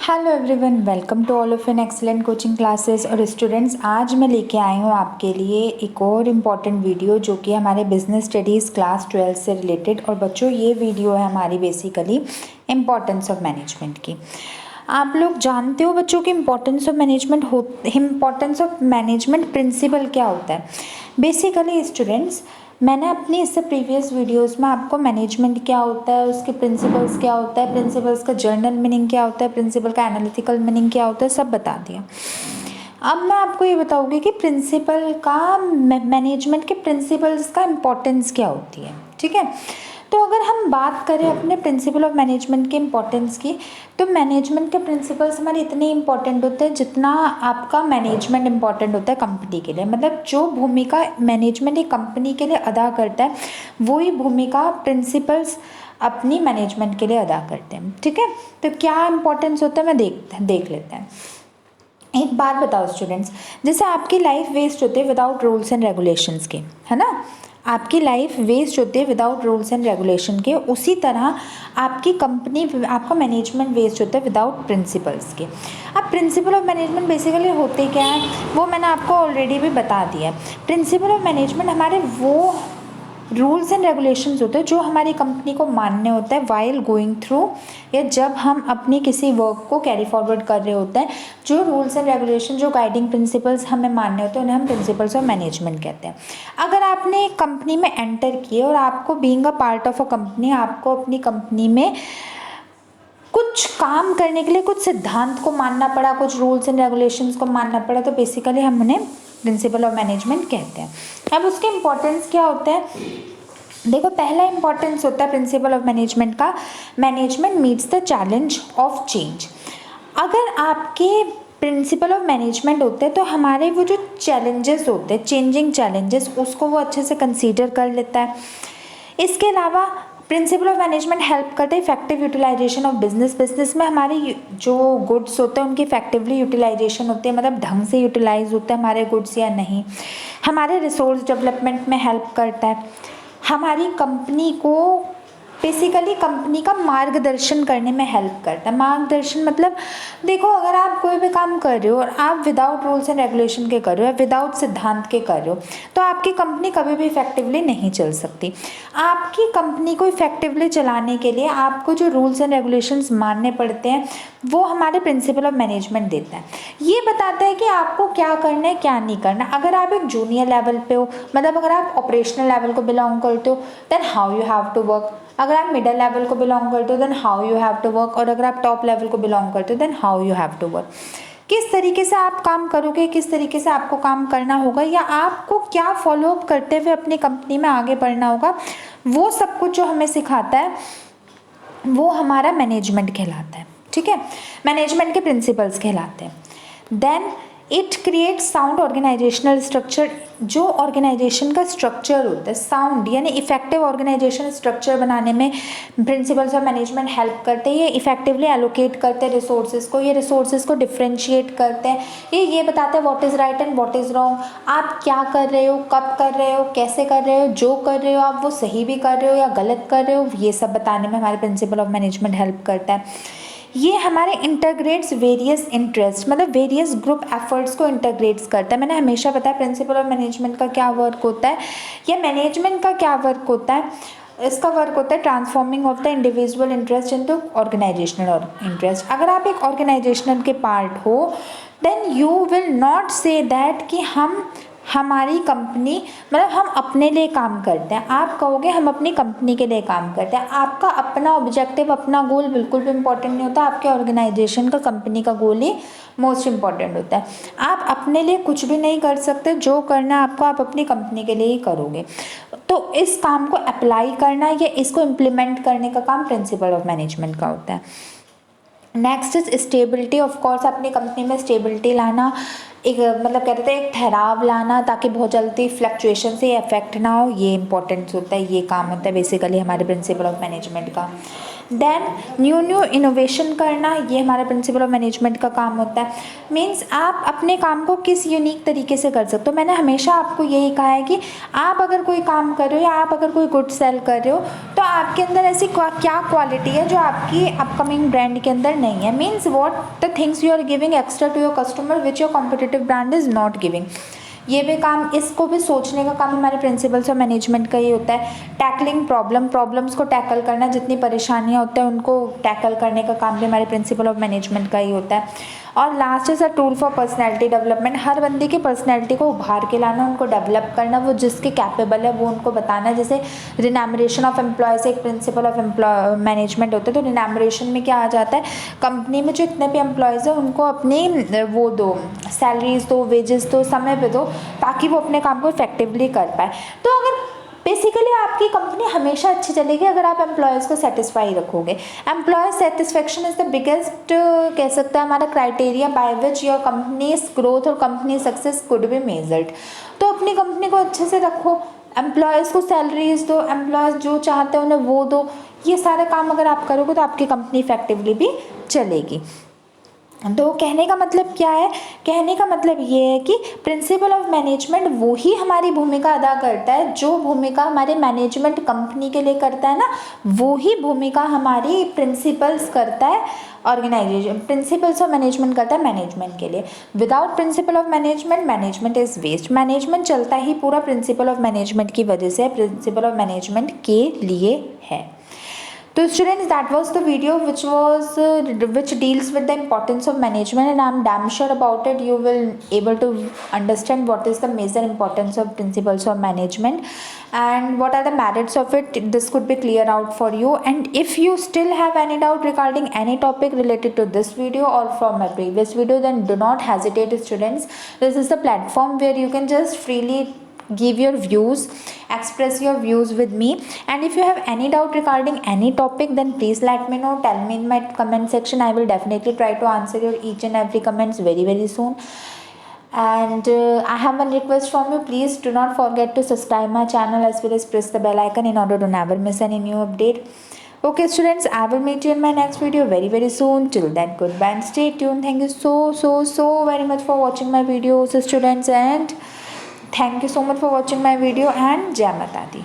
Hello everyone, welcome to all of an excellent coaching classes. और students, आज मैं लेके आई हूँ आपके लिए एक और इम्पॉर्टेंट वीडियो जो कि हमारे बिजनेस स्टडीज़ क्लास 12 से रिलेटेड। और बच्चों, ये वीडियो है हमारी बेसिकली इम्पॉर्टेंस ऑफ मैनेजमेंट की। आप लोग जानते हो बच्चों कि इम्पॉर्टेंस ऑफ मैनेजमेंट प्रिंसिपल क्या होता है। बेसिकली स्टूडेंट्स, मैंने अपनी इससे प्रीवियस वीडियोस में आपको मैनेजमेंट क्या होता है, उसके प्रिंसिपल्स क्या होता है, प्रिंसिपल्स का जर्नल मीनिंग क्या होता है, प्रिंसिपल का एनालिटिकल मीनिंग क्या होता है, सब बता दिया। अब मैं आपको ये बताऊंगी कि प्रिंसिपल का मैनेजमेंट के प्रिंसिपल्स का इम्पोर्टेंस क्या होती है। ठीक है, तो अगर हम बात करें अपने प्रिंसिपल ऑफ मैनेजमेंट के इम्पोर्टेंस की, तो मैनेजमेंट के प्रिंसिपल्स हमारे इतने इंपॉर्टेंट होते हैं जितना आपका मैनेजमेंट इंपॉर्टेंट होता है कंपनी के लिए। मतलब जो भूमिका मैनेजमेंट एक कंपनी के लिए अदा करता है, वही भूमिका प्रिंसिपल्स अपनी मैनेजमेंट के लिए अदा करते हैं। ठीक है, तो क्या इंपॉर्टेंस होता है मैं देख लेते हैं। एक बात बताओ स्टूडेंट्स, जैसे आपकी लाइफ वेस्ट होती है विदाउट रूल्स एंड रेगुलेशंस के, है ना। आपकी लाइफ वेस्ट होती है विदाउट रूल्स एंड रेगुलेशन के, उसी तरह आपकी कंपनी, आपका मैनेजमेंट वेस्ट होता है विदाउट प्रिंसिपल्स के। अब प्रिंसिपल ऑफ मैनेजमेंट बेसिकली होते क्या है वो मैंने आपको ऑलरेडी भी बता दिया है। प्रिंसिपल ऑफ मैनेजमेंट हमारे वो रूल्स एंड रेगुलेशंस होते हैं जो हमारी कंपनी को मानने होता है वाइल गोइंग थ्रू, या जब हम अपनी किसी वर्क को कैरी फॉरवर्ड कर रहे होते हैं। जो रूल्स एंड रेगुलेशन, जो गाइडिंग प्रिंसिपल्स हमें मानने होते हैं, उन्हें हम प्रिंसिपल्स ऑफ मैनेजमेंट कहते हैं। अगर आपने एक कंपनी में एंटर किए और आपको being a part of a company, आपको अपनी कंपनी में कुछ काम करने के लिए कुछ सिद्धांत को मानना पड़ा, कुछ रूल्स एंड रेगुलेशंस को मानना पड़ा, तो बेसिकली हम उन्हें प्रिंसिपल ऑफ मैनेजमेंट कहते हैं। अब उसके इम्पोर्टेंस क्या होता है, देखो, पहला इंपॉर्टेंस होता है प्रिंसिपल ऑफ मैनेजमेंट का, management meets the challenge of change. अगर आपके प्रिंसिपल ऑफ मैनेजमेंट होते हैं तो हमारे वो जो चैलेंजेस होते हैं, चेंजिंग चैलेंजेस, उसको वो अच्छे से कंसीडर कर लेता है। इसके अलावा प्रिंसिपल ऑफ मैनेजमेंट हेल्प करते हैं इफेक्टिव यूटिलाइजेशन ऑफ बिजनेस में हमारे जो गुड्स होते हैं उनकी इफेक्टिवली यूटिलाइजेशन होती है, मतलब ढंग से यूटिलाइज होते हैं हमारे गुड्स या नहीं। हमारे रिसोर्स डेवलपमेंट में हेल्प करता है, हमारी कंपनी को बेसिकली कंपनी का मार्गदर्शन करने में हेल्प करता है। मार्गदर्शन मतलब, देखो, अगर आप कोई भी काम कर रहे हो और आप विदाउट रूल्स एंड रेगुलेशन के कर रहे हो या विदाउट सिद्धांत के कर रहे हो, तो आपकी कंपनी कभी भी इफेक्टिवली नहीं चल सकती। आपकी कंपनी को इफेक्टिवली चलाने के लिए आपको जो रूल्स एंड रेगुलेशंस मानने पड़ते हैं, वो हमारे प्रिंसिपल ऑफ मैनेजमेंट देता है। ये बताता है कि आपको क्या करना है, क्या नहीं करना। अगर आप एक जूनियर लेवल पे हो, मतलब अगर आप ऑपरेशनल लेवल को बिलोंग करते हो, then how you have to work. अगर आप मिडिल लेवल को बिलोंग करते हो, then how you have to work. और अगर आप टॉप लेवल को बिलोंग करते हो, then how you have to work. किस तरीके से आप काम करोगे, किस तरीके से आपको काम करना होगा, या आपको क्या फॉलोअप करते हुए अपनी कंपनी में आगे बढ़ना होगा, वो सब कुछ जो हमें सिखाता है वो हमारा मैनेजमेंट कहलाता है। ठीक है, मैनेजमेंट के प्रिंसिपल्स कहलाते हैं। Then it create sound organisational structure. जो ऑर्गेनाइजेशन का स्ट्रक्चर होता है, साउंड यानी इफेक्टिव ऑर्गेनाइजेशन स्ट्रक्चर बनाने में प्रिंसिपल्स ऑफ मैनेजमेंट हेल्प करते हैं। ये इफेक्टिवली एलोकेट करते हैं रिसोर्सेज को, ये रिसोर्सेज को डिफ्रेंशिएट करते हैं, ये बताते हैं what is right and what is wrong. आप क्या कर रहे हो, कब कर रहे हो, कैसे कर रहे हो, जो कर रहे हो आप वो सही भी कर रहे हो या गलत कर रहे हो, ये सब बताने में हमारे प्रिंसिपल ऑफ मैनेजमेंट हेल्प करता है। ये हमारे इंटरग्रेट्स वेरियस इंटरेस्ट, मतलब वेरियस ग्रुप एफर्ट्स को इंटरग्रेट्स करता है। मैंने हमेशा बताया प्रिंसिपल ऑफ मैनेजमेंट का क्या वर्क होता है, या मैनेजमेंट का क्या वर्क होता है। इसका वर्क होता है transforming of the individual interest into organisational interest. अगर आप एक ऑर्गेनाइजेशनल के पार्ट हो, then you will not say that कि हमारी कंपनी, मतलब हम अपने लिए काम करते हैं। आप कहोगे हम अपनी कंपनी के लिए काम करते हैं। आपका अपना ऑब्जेक्टिव, अपना गोल बिल्कुल भी इम्पोर्टेंट नहीं होता। आपके ऑर्गेनाइजेशन का, कंपनी का गोल ही मोस्ट इम्पॉर्टेंट होता है। आप अपने लिए कुछ भी नहीं कर सकते, जो करना है आपको आप अपनी कंपनी के लिए ही करोगे। तो इस काम को अप्लाई करना या इसको इम्प्लीमेंट करने का काम प्रिंसिपल ऑफ मैनेजमेंट का होता है। Next is stability. Of course अपनी कंपनी में स्टेबिलिटी लाना, एक मतलब कहते थे एक ठहराव लाना, ताकि बहुत जल्दी फ्लक्चुएशन से इफेक्ट ना हो, ये इंपॉर्टेंट होता है, ये काम होता है बेसिकली हमारे प्रिंसिपल ऑफ मैनेजमेंट का। देन न्यू इनोवेशन करना, ये हमारा प्रिंसिपल ऑफ मैनेजमेंट का काम होता है। मीन्स आप अपने काम को किस यूनिक तरीके से कर सकते हो। मैंने हमेशा आपको यही कहा है कि आप अगर कोई काम कर रहे हो या आप अगर कोई गुड सेल कर रहे हो तो आपके अंदर ऐसी क्या क्वालिटी है जो आपकी अपकमिंग ब्रांड के अंदर नहीं है। Means what the things you are giving extra to your customer which your competitive brand is not giving. ये भी काम, इसको भी सोचने का काम हमारे प्रिंसिपल्स ऑफ मैनेजमेंट का ही होता है। टैकलिंग प्रॉब्लम्स को टैकल करना, जितनी परेशानियाँ होती हैं उनको टैकल करने का काम भी हमारे प्रिंसिपल ऑफ मैनेजमेंट का ही होता है। और last is a tool for personality development, हर बंदे की पर्सनैलिटी को उभार के लाना, उनको डेवलप करना, वो जिसके कैपेबल है वो उनको बताना। जैसे रिनैमरेशन ऑफ एम्प्लॉयज़ एक प्रिंसिपल ऑफ मैनेजमेंट होता है। तो रिनैमरेशन में क्या आ जाता है, कंपनी में जो इतने भी एम्प्लॉयज़ हैं उनको अपनी वो दो, सैलरीज दो, वेजेस दो, समय पे दो, ताकि वो अपने काम को इफेक्टिवली कर पाए। तो अगर बेसिकली आपकी कंपनी हमेशा अच्छी चलेगी अगर आप एम्प्लॉयज़ को सेटिस्फाई रखोगे। Employee satisfaction is the biggest कह सकते हैं हमारा criteria by which your company's growth और company success could be measured. तो अपनी कंपनी को अच्छे से रखो, एम्प्लॉयज़ को सैलरीज दो, एम्प्लॉयज़ जो चाहते हैं उन्हें वो दो। ये सारे काम अगर आप करोगे तो आपकी कंपनी इफेक्टिवली भी चलेगी। तो कहने का मतलब क्या है, कहने का मतलब ये है कि प्रिंसिपल ऑफ मैनेजमेंट वो ही हमारी भूमिका अदा करता है जो भूमिका हमारे मैनेजमेंट कंपनी के लिए करता है ना, वो ही भूमिका हमारी प्रिंसिपल्स करता है ऑर्गेनाइजेशन, प्रिंसिपल्स ऑफ मैनेजमेंट करता है मैनेजमेंट के लिए। Without principle of management, management is waste. Management चलता ही पूरा प्रिंसिपल ऑफ मैनेजमेंट की वजह से, प्रिंसिपल ऑफ मैनेजमेंट के लिए है। So students, that was the video which deals with the importance of management, and I'm damn sure about it you will able to understand what is the major importance of principles of management and what are the merits of it. This could be clear out for you, and if you still have any doubt regarding any topic related to this video or from my previous video, then do not hesitate students. This is the platform where you can just freely give your views, express your views with me, and if you have any doubt regarding any topic then please let me know, tell me in my comment section. I will definitely try to answer your each and every comments very soon. And I have one request from you, please do not forget to subscribe my channel as well as press the bell icon in order to never miss any new update. Okay students, I will meet you in my next video very soon. Till then, goodbye and stay tuned. Thank you so very much for watching my videos students, and thank you so much for watching my video, and Jai Mata Di.